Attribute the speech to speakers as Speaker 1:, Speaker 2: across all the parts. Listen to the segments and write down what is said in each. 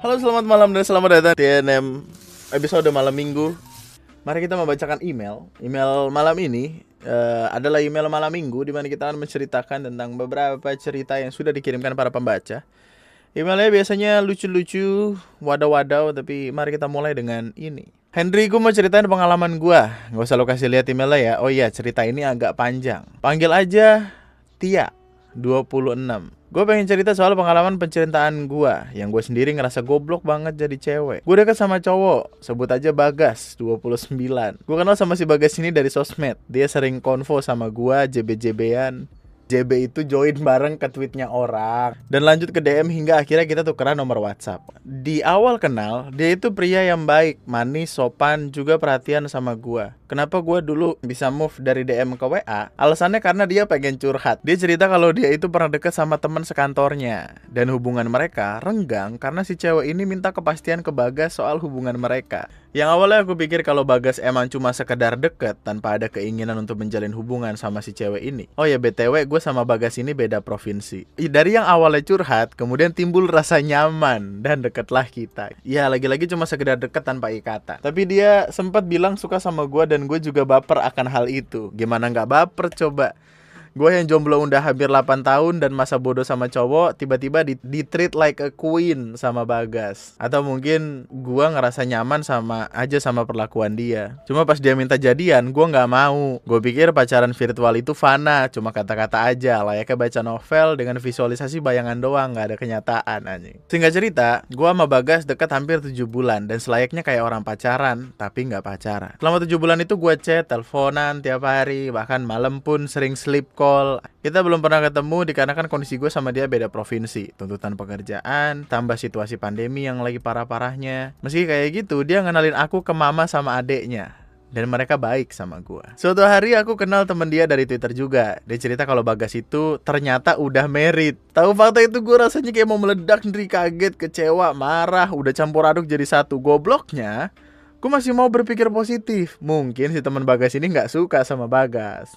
Speaker 1: Halo, selamat malam dan selamat datang di TNM episode malam minggu. Mari kita membacakan email. Email malam ini adalah email malam minggu di mana kita akan menceritakan tentang beberapa cerita yang sudah dikirimkan para pembaca. Emailnya biasanya lucu-lucu, wadaw-wadaw, tapi mari kita mulai dengan ini. Henry, gue mau ceritain pengalaman gue. Gak usah lo kasih lihat emailnya ya. Oh iya, cerita ini agak panjang. Panggil aja Tia 26. Gue pengen cerita soal pengalaman pencintaan gue, yang gue sendiri ngerasa goblok banget jadi cewek. Gue deket sama cowok, sebut aja Bagas 29. Gue kenal sama si Bagas ini dari sosmed. Dia sering konvo sama gue, JB-JB-an. JB itu join bareng ke tweetnya orang, dan lanjut ke DM hingga akhirnya kita tukeran nomor WhatsApp. Di awal kenal, dia itu pria yang baik, manis, sopan, juga perhatian sama gua. Kenapa gua dulu bisa move dari DM ke WA? Alasannya karena dia pengen curhat. Dia cerita kalau dia itu pernah deket sama teman sekantornya, dan hubungan mereka renggang karena si cewek ini minta kepastian ke Bagas soal hubungan mereka. Yang awalnya aku pikir kalau Bagas emang cuma sekedar deket tanpa ada keinginan untuk menjalin hubungan sama si cewek ini. Oh ya, BTW, gue sama Bagas ini beda provinsi. Dari yang awalnya curhat, kemudian timbul rasa nyaman dan deketlah kita. Ya, lagi-lagi cuma sekedar deket tanpa ikatan. Tapi dia sempat bilang suka sama gue dan gue juga baper akan hal itu. Gimana nggak baper coba? Gue yang jomblo udah hampir 8 tahun dan masa bodoh sama cowok, tiba-tiba di-treat like a queen sama Bagas. Atau mungkin gue ngerasa nyaman sama perlakuan dia. Cuma pas dia minta jadian, gue gak mau. Gue pikir pacaran virtual itu fana, cuma kata-kata aja, layaknya baca novel dengan visualisasi bayangan doang, gak ada kenyataan anjing. Singkat cerita, gue sama Bagas dekat hampir 7 bulan dan selayaknya kayak orang pacaran, tapi gak pacaran. Selama 7 bulan itu gue chat, teleponan tiap hari, bahkan malam pun sering sleep call. Kita belum pernah ketemu dikarenakan kondisi gue sama dia beda provinsi, tuntutan pekerjaan, tambah situasi pandemi yang lagi parah-parahnya. Meski kayak gitu, dia ngenalin aku ke mama sama adeknya, dan mereka baik sama gue. Suatu hari aku kenal temen dia dari Twitter juga. Dia cerita kalau Bagas itu ternyata udah married. Tahu fakta itu gue rasanya kayak mau meledak, sendiri kaget, kecewa, marah, udah campur aduk jadi satu. Gobloknya, gue masih mau berpikir positif. Mungkin si teman Bagas ini gak suka sama Bagas.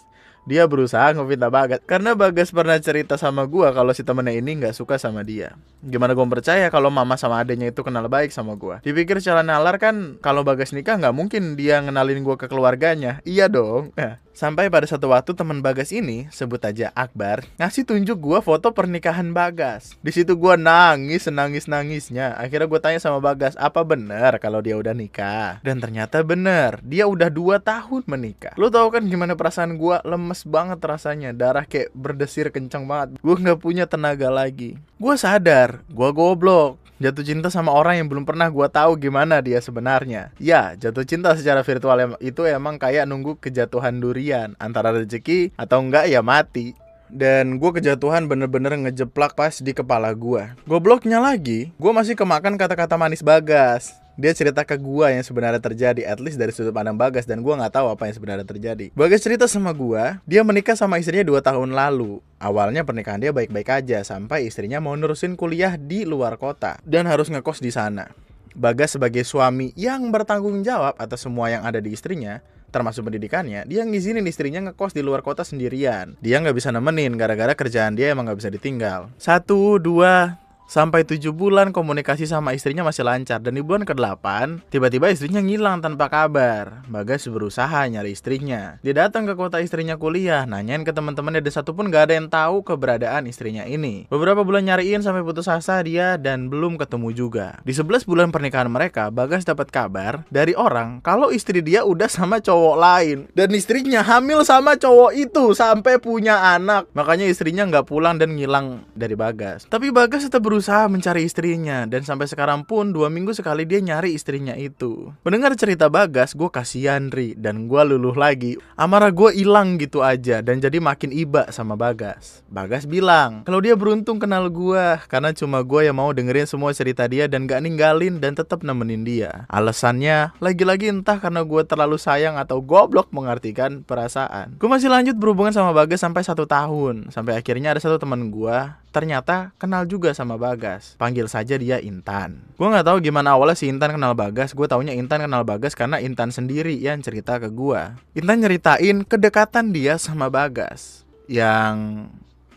Speaker 1: Dia berusaha ngefitnah Bagas karena Bagas pernah cerita sama gua kalau si temennya ini nggak suka sama dia. Gimana gua percaya kalau mama sama adenya itu kenal baik sama gua? Dipikir secara nalar kan kalau Bagas nikah nggak mungkin dia ngenalin gua ke keluarganya. Iya dong. Sampai pada satu waktu teman Bagas ini, sebut aja Akbar, ngasih tunjuk gua foto pernikahan Bagas. Di situ gua nangis-nangisnya. Akhirnya gua tanya sama Bagas, apa bener kalau dia udah nikah? Dan ternyata bener, dia udah 2 tahun menikah. Lu tahu kan gimana perasaan gua? Lemes banget rasanya, darah kayak berdesir kencang banget. Gua nggak punya tenaga lagi. Gua sadar, gua goblok. Jatuh cinta sama orang yang belum pernah gue tahu gimana dia sebenarnya. Ya, jatuh cinta secara virtual itu emang kayak nunggu kejatuhan durian, antara rezeki atau enggak ya mati. Dan gue kejatuhan bener-bener ngejeplak pas di kepala gue. Gobloknya lagi, gue masih kemakan kata-kata manis Bagas. Dia cerita ke gue yang sebenarnya terjadi, at least dari sudut pandang Bagas, dan gue gak tahu apa yang sebenarnya terjadi. Bagas cerita sama gue, dia menikah sama istrinya 2 tahun lalu. Awalnya pernikahan dia baik-baik aja, sampai istrinya mau nerusin kuliah di luar kota dan harus ngekos di sana. Bagas sebagai suami yang bertanggung jawab atas semua yang ada di istrinya, termasuk pendidikannya, dia ngizinin istrinya ngekos di luar kota sendirian. Dia gak bisa nemenin, gara-gara kerjaan dia emang gak bisa ditinggal. 1, 2... Sampai 7 bulan komunikasi sama istrinya masih lancar. Dan di bulan ke-8 tiba-tiba istrinya ngilang tanpa kabar. Bagas berusaha nyari istrinya. Dia datang ke kota istrinya kuliah, nanyain ke teman-temannya, dan satu pun gak ada yang tahu keberadaan istrinya ini. Beberapa bulan nyariin sampai putus asa dia dan belum ketemu juga. Di 11 bulan pernikahan mereka, Bagas dapat kabar dari orang kalau istri dia udah sama cowok lain. Dan istrinya hamil sama cowok itu sampai punya anak. Makanya istrinya gak pulang dan ngilang dari Bagas. Tapi Bagas tetap berusaha mencari istrinya, dan sampai sekarang pun 2 minggu sekali dia nyari istrinya itu. Mendengar cerita Bagas, gue kasihan Ri, dan gue luluh lagi. Amarah gue hilang gitu aja, dan jadi makin iba sama Bagas. Bagas bilang kalau dia beruntung kenal gue, karena cuma gue yang mau dengerin semua cerita dia dan gak ninggalin dan tetap nemenin dia. Alasannya lagi-lagi entah karena gue terlalu sayang atau goblok mengartikan perasaan. Gue masih lanjut berhubungan sama Bagas sampai 1 tahun, sampai akhirnya ada satu teman gue ternyata kenal juga sama Bagas. Panggil saja dia Intan. Gue gak tahu gimana awalnya si Intan kenal Bagas. Gue taunya Intan kenal Bagas karena Intan sendiri yang cerita ke gue. Intan nyeritain kedekatan dia sama Bagas, yang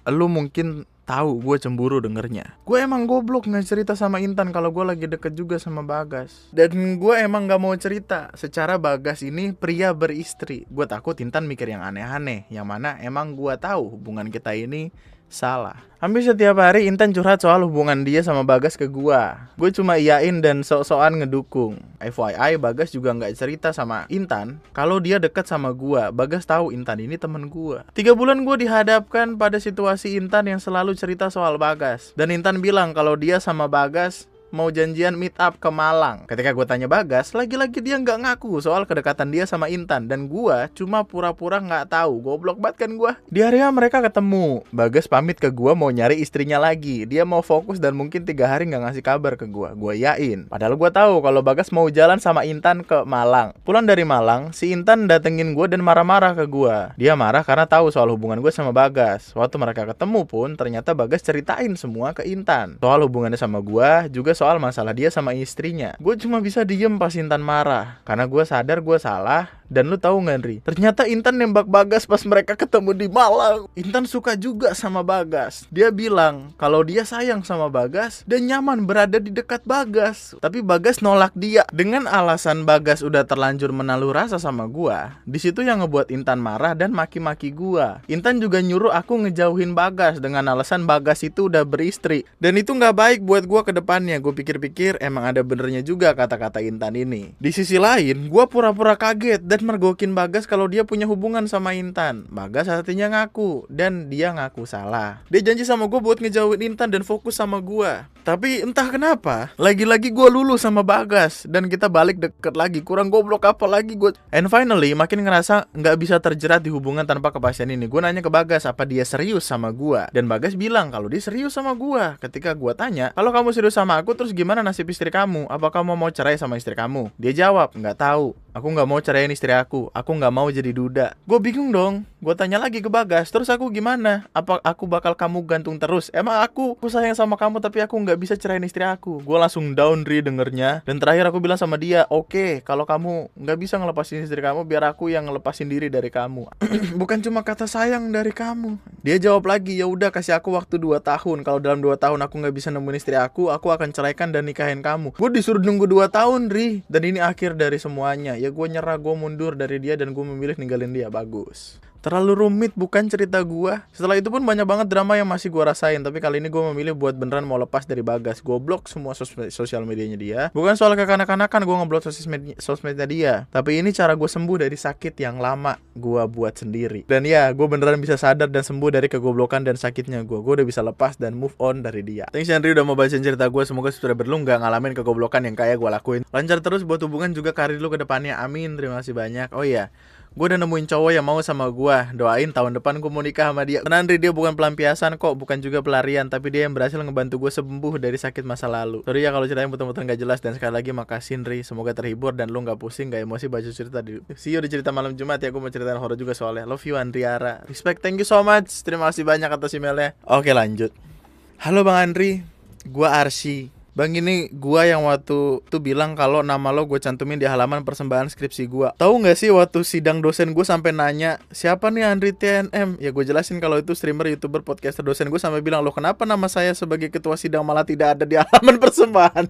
Speaker 1: lu mungkin tahu gue cemburu dengernya. Gue emang goblok nggak cerita sama Intan kalau gue lagi deket juga sama Bagas. Dan gue emang nggak mau cerita. Secara Bagas ini pria beristri. Gue takut Intan mikir yang aneh-aneh. Yang mana emang gue tahu hubungan kita ini salah. Hampir setiap hari Intan curhat soal hubungan dia sama Bagas ke gua. Gue cuma iyain dan sok-sokan ngedukung. FYI, Bagas juga nggak cerita sama Intan kalau dia deket sama gua. Bagas tahu Intan ini temen gua. 3 bulan gue dihadapkan pada situasi Intan yang selalu cerita soal Bagas. Dan Intan bilang kalau dia sama Bagas mau janjian meet up ke Malang. Ketika gue tanya Bagas, lagi-lagi dia nggak ngaku soal kedekatan dia sama Intan. Dan gue cuma pura-pura nggak tahu. Goblok banget kan gue. Di area mereka ketemu. Bagas pamit ke gue mau nyari istrinya lagi. Dia mau fokus dan mungkin 3 hari nggak ngasih kabar ke gue. Gue yain. Padahal gue tahu kalau Bagas mau jalan sama Intan ke Malang. Pulang dari Malang, si Intan datengin gue dan marah-marah ke gue. Dia marah karena tahu soal hubungan gue sama Bagas. Waktu mereka ketemu pun, ternyata Bagas ceritain semua ke Intan. Soal hubungannya sama gue, juga soal masalah dia sama istrinya. Gue cuma bisa diem pas Intan marah. Karena gue sadar gue salah. Dan lu tahu nggak, Nri? Ternyata Intan nembak Bagas pas mereka ketemu di Malang. Intan suka juga sama Bagas. Dia bilang kalau dia sayang sama Bagas dan nyaman berada di dekat Bagas. Tapi Bagas nolak dia dengan alasan Bagas udah terlanjur menaruh rasa sama gua. Di situ yang ngebuat Intan marah dan maki-maki gua. Intan juga nyuruh aku ngejauhin Bagas dengan alasan Bagas itu udah beristri. Dan itu nggak baik buat gua ke depannya. Gue pikir-pikir emang ada benernya juga kata-kata Intan ini. Di sisi lain, gua pura-pura kaget dan mergokin Bagas kalau dia punya hubungan sama Intan. Bagas hatinya ngaku dan dia ngaku salah. Dia janji sama gue buat ngejauhin Intan dan fokus sama gue. Tapi entah kenapa, lagi-lagi gue lulus sama Bagas dan kita balik deket lagi. Kurang goblok apa lagi gue. And finally, makin ngerasa nggak bisa terjerat di hubungan tanpa kepastian ini. Gue nanya ke Bagas apa dia serius sama gue. Dan Bagas bilang kalau dia serius sama gue. Ketika gue tanya, kalau kamu serius sama aku, terus gimana nasib istri kamu? Apa kamu mau cerai sama istri kamu? Dia jawab, nggak tahu. Aku nggak mau ceraiin istri aku nggak mau jadi duda. Gue bingung dong. Gue tanya lagi ke Bagas, terus aku gimana? Apa aku bakal kamu gantung terus? Emang aku sayang sama kamu tapi aku nggak bisa ceraiin istri aku. Gue langsung down dengernya. Dan terakhir aku bilang sama dia, oke, kalau kamu nggak bisa ngelepasin istri kamu, biar aku yang ngelepasin diri dari kamu. Bukan cuma kata sayang dari kamu. Dia jawab lagi, ya udah kasih aku waktu 2 tahun. Kalau dalam 2 tahun aku nggak bisa nemuin istri aku akan ceraikan dan nikahin kamu. Gue disuruh nunggu 2 tahun, Ri. Dan ini akhir dari semuanya. Ya gue nyerah, gue mundur dari dia dan gue memilih ninggalin dia. Bagus. Terlalu rumit bukan cerita gue. Setelah itu pun banyak banget drama yang masih gue rasain. Tapi kali ini gue memilih buat beneran mau lepas dari Bagas. Gue blok semua sosial medianya dia. Bukan soal kekanak-kanakan gue ngeblok sosmednya dia. Tapi ini cara gue sembuh dari sakit yang lama gue buat sendiri. Dan ya, gue beneran bisa sadar dan sembuh dari kegoblokan dan sakitnya gue. Gue udah bisa lepas dan move on dari dia. Thanks Henry udah mau bacain cerita gue. Semoga sudah lu gak ngalamin kegoblokan yang kayak gue lakuin. Lancar terus buat hubungan juga karir lu ke depannya. Amin. Terima kasih banyak. Oh iya, gue udah nemuin cowok yang mau sama gue. Doain tahun depan gue mau nikah sama dia. Tenang, dia bukan pelampiasan kok, bukan juga pelarian. Tapi dia yang berhasil ngebantu gue sembuh dari sakit masa lalu. Sorry ya kalau ceritanya betul-betul gak jelas. Dan sekali lagi makasih Nri. Semoga terhibur dan lu gak pusing, gak emosi baca cerita di See you di cerita malam Jumat ya. Gue mau ceritain horor juga soalnya. Love you Andriara. Respect, thank you so much. Terima kasih banyak atas emailnya. Oke lanjut. Halo Bang Andri, gue Arsy. Bang, ini gua yang waktu tuh bilang kalau nama lo gue cantumin di halaman persembahan skripsi gua. Tahu nggak sih waktu sidang dosen gue sampai nanya siapa nih Andri TNM? Ya gue jelasin kalau itu streamer, youtuber, podcaster. Dosen gue sampai bilang, lo kenapa nama saya sebagai ketua sidang malah tidak ada di halaman persembahan?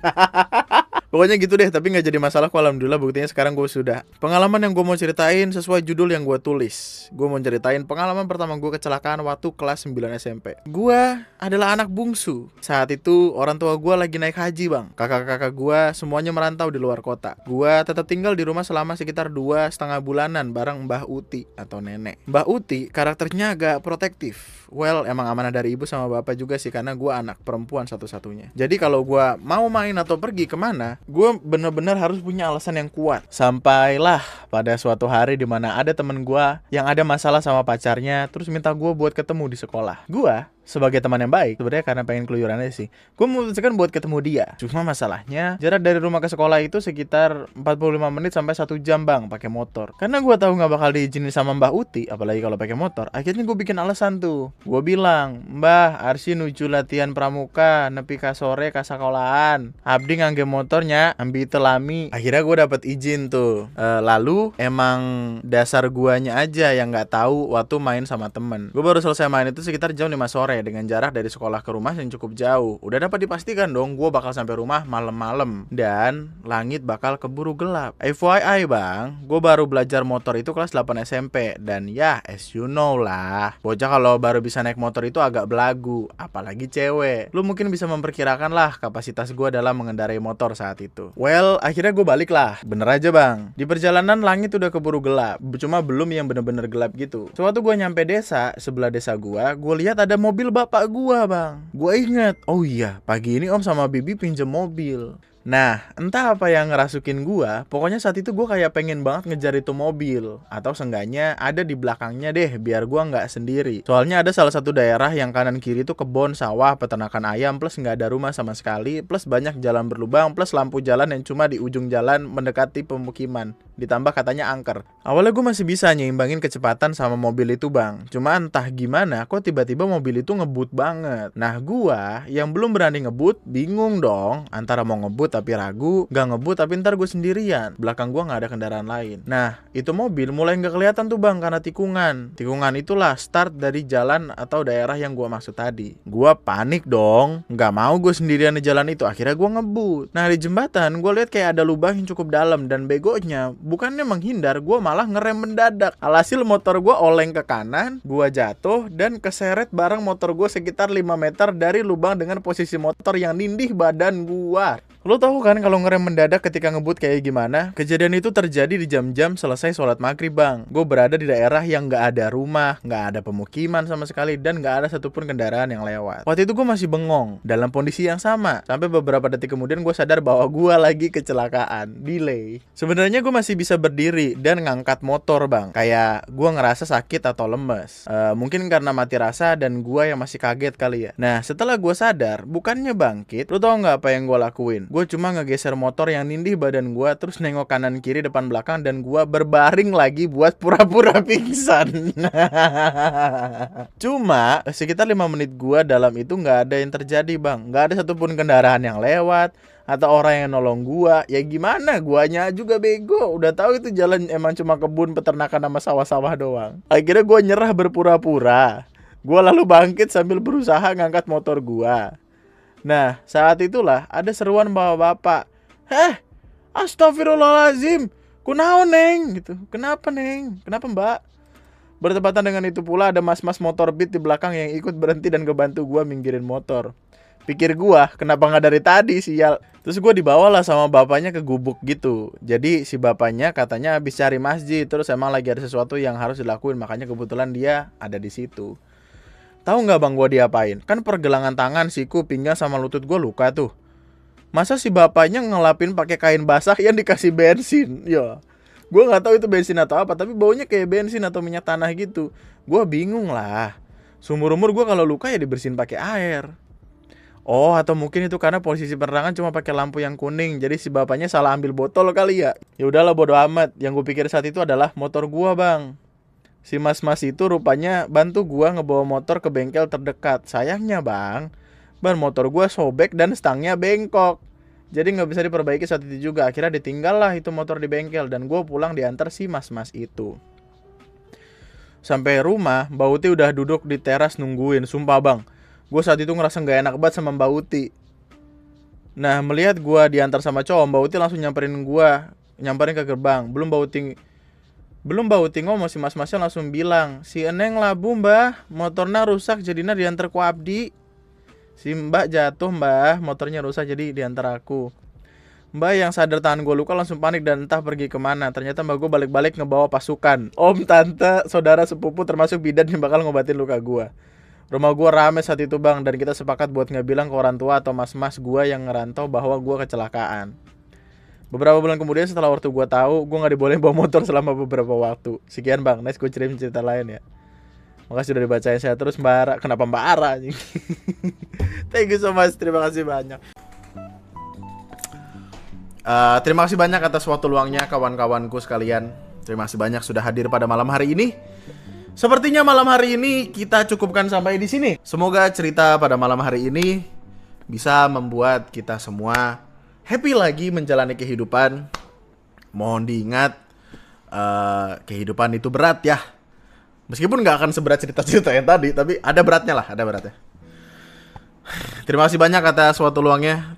Speaker 1: Pokoknya gitu deh, tapi gak jadi masalah kok, alhamdulillah. Buktinya sekarang gue sudah. Pengalaman yang gue mau ceritain sesuai judul yang gue tulis. Gue mau ceritain pengalaman pertama gue kecelakaan waktu kelas 9 SMP. Gue adalah anak bungsu. Saat itu orang tua gue lagi naik haji bang. Kakak-kakak gue semuanya merantau di luar kota. Gue tetap tinggal di rumah selama sekitar 2,5 bulanan bareng Mbah Uti atau nenek. Mbah Uti karakternya agak protektif. Well, emang amanah dari ibu sama bapak juga sih, karena gue anak perempuan satu-satunya. Jadi kalau gue mau main atau pergi kemana, gue bener-bener harus punya alasan yang kuat. Sampailah pada suatu hari dimana ada temen gue yang ada masalah sama pacarnya, terus minta gue buat ketemu di sekolah. Gue sebagai teman yang baik, sebenarnya karena pengen keluyuran aja sih, gue memutuskan buat ketemu dia. Cuma masalahnya jarak dari rumah ke sekolah itu sekitar 45 menit sampai 1 jam bang, pakai motor. Karena gue tahu nggak bakal diizinin sama Mbah Uti, apalagi kalau pakai motor. Akhirnya gue bikin alasan tuh. Gue bilang, Mbah, Arsy nuju latihan pramuka, nepi ka sore ka sekolahan. Abdi ngangge motornya, ambil telami. Akhirnya gue dapet izin tuh. Lalu emang dasar guanya aja yang nggak tahu waktu main sama temen. Gue baru selesai main itu sekitar jam 5 sore. sore dengan jarak dari sekolah ke rumah yang cukup jauh. Udah dapat dipastikan dong gue bakal sampai rumah malam-malam dan langit bakal keburu gelap. FYI bang, gue baru belajar motor itu kelas 8 SMP dan ya as you know lah, bocah kalau baru bisa naik motor itu agak belagu, apalagi cewek. Lu mungkin bisa memperkirakan lah kapasitas gue dalam mengendarai motor saat itu. Well, akhirnya gue balik lah. Bener aja bang, di perjalanan langit udah keburu gelap, cuma belum yang bener-bener gelap gitu. Sewaktu gue nyampe desa, sebelah desa gue lihat ada mobil bapak gue bang. Gue inget, oh iya pagi ini om sama bibi pinjem mobil. Nah, entah apa yang ngerasukin gua, pokoknya saat itu gua kayak pengen banget ngejar itu mobil. Atau seenggaknya ada di belakangnya deh, biar gua nggak sendiri. Soalnya ada salah satu daerah yang kanan kiri tuh kebun, sawah, peternakan ayam, plus nggak ada rumah sama sekali, plus banyak jalan berlubang, plus lampu jalan yang cuma di ujung jalan mendekati pemukiman. Ditambah katanya angker. Awalnya gua masih bisa nyimbangin kecepatan sama mobil itu bang. Cuma entah gimana, kok tiba-tiba mobil itu ngebut banget. Nah gua yang belum berani ngebut, bingung dong antara mau ngebut tapi ragu, gak ngebut tapi ntar gue sendirian, belakang gue gak ada kendaraan lain. Nah itu mobil mulai gak kelihatan tuh bang karena tikungan itulah start dari jalan atau daerah yang gue maksud tadi. Gue panik dong, gak mau gue sendirian di jalan itu, akhirnya gue ngebut. Nah di jembatan gue lihat kayak ada lubang yang cukup dalam dan begonya bukannya menghindar, gue malah ngerem mendadak. Alhasil motor gue oleng ke kanan, gue jatuh dan keseret bareng motor gue sekitar 5 meter dari lubang dengan posisi motor yang nindih badan gue. Lo tahu kan kalau ngerem mendadak ketika ngebut kayak gimana? Kejadian itu terjadi di jam-jam selesai sholat maghrib bang. Gue berada di daerah yang gak ada rumah, gak ada pemukiman sama sekali, dan gak ada satupun kendaraan yang lewat. Waktu itu gue masih bengong, dalam kondisi yang sama. Sampai beberapa detik kemudian gue sadar bahwa gue lagi kecelakaan, delay. Sebenarnya gue masih bisa berdiri dan ngangkat motor bang. Kayak gue ngerasa sakit atau lemes. Mungkin karena mati rasa dan gue yang masih kaget kali ya. Nah setelah gue sadar, bukannya bangkit, lo tau gak apa yang gue lakuin? Gue cuma ngegeser motor yang nindih badan gue, terus nengok kanan kiri depan belakang, dan gue berbaring lagi buat pura-pura pingsan. Cuma sekitar 5 menit gue dalam itu gak ada yang terjadi bang. Gak ada satupun kendaraan yang lewat atau orang yang nolong gua. Ya gimana, guanya juga bego. Udah tahu itu jalan emang cuma kebun, peternakan sama sawah-sawah doang. Akhirnya gua nyerah berpura-pura. Gua lalu bangkit sambil berusaha ngangkat motor gua. Nah, saat itulah ada seruan bapak-bapak. Astagfirullahaladzim, kunaon neng? Gitu. Kenapa neng? Kenapa mbak? Bertepatan dengan itu pula ada mas-mas motor beat di belakang yang ikut berhenti dan ngebantu gua minggirin motor. Pikir gua, kenapa nggak dari tadi sial? Terus gua dibawalah sama bapaknya ke gubuk gitu. Jadi si bapaknya katanya habis cari masjid, terus emang lagi ada sesuatu yang harus dilakuin, makanya kebetulan dia ada di situ. Tahu nggak bang gue diapain? Kan pergelangan tangan, siku, pinggang sama lutut gue luka tuh. Masa si bapaknya ngelapin pakai kain basah yang dikasih bensin? Ya, gue nggak tahu itu bensin atau apa, tapi baunya kayak bensin atau minyak tanah gitu. Gue bingung lah. Seumur umur gue kalau luka ya dibersihin pakai air. Oh, atau mungkin itu karena posisi penerangan cuma pakai lampu yang kuning, jadi si bapaknya salah ambil botol kali ya. Ya udahlah bodo amat. Yang gue pikir saat itu adalah motor gue bang. Si mas-mas itu rupanya bantu gua ngebawa motor ke bengkel terdekat. Sayangnya bang, ban motor gua sobek dan stangnya bengkok. Jadi gak bisa diperbaiki saat itu juga. Akhirnya ditinggal lah itu motor di bengkel dan gua pulang diantar si mas-mas itu. Sampai rumah, Mbak Uti udah duduk di teras nungguin. Sumpah bang, gua saat itu ngerasa gak enak banget sama Mbak Uti. Nah melihat gua diantar sama cowok, Mbak Uti langsung nyamperin ke gerbang. Belum Mbak Uti ngomong, si mas-masnya langsung bilang, si Eneng labu mbah, motornya rusak jadinya diantar ku Abdi. Si mbak jatuh mbah, motornya rusak jadi diantar aku. Mbak yang sadar tangan gue luka langsung panik dan entah pergi kemana. Ternyata mbak gue balik-balik ngebawa pasukan, om, tante, saudara, sepupu termasuk bidan yang bakal ngobatin luka gue. Rumah gue rame saat itu bang, dan kita sepakat buat ngebilang ke orang tua atau mas-mas gue yang ngerantau bahwa gue kecelakaan. Beberapa bulan kemudian setelah waktu gue tahu, gue nggak dibolehin bawa motor selama beberapa waktu. Sekian bang, next gue cerita lain ya. Makasih udah dibacain saya terus Mbak Ara. Kenapa Mbak Ara? Thank you so much, terima kasih banyak. Terima kasih banyak atas waktu luangnya kawan-kawanku sekalian. Terima kasih banyak sudah hadir pada malam hari ini. Sepertinya malam hari ini kita cukupkan sampai di sini. Semoga cerita pada malam hari ini bisa membuat kita semua happy lagi menjalani kehidupan. Mohon diingat, kehidupan itu berat ya. Meskipun gak akan seberat cerita-cerita yang tadi, tapi ada beratnya lah, ada beratnya. Terima kasih banyak atas waktu luangnya.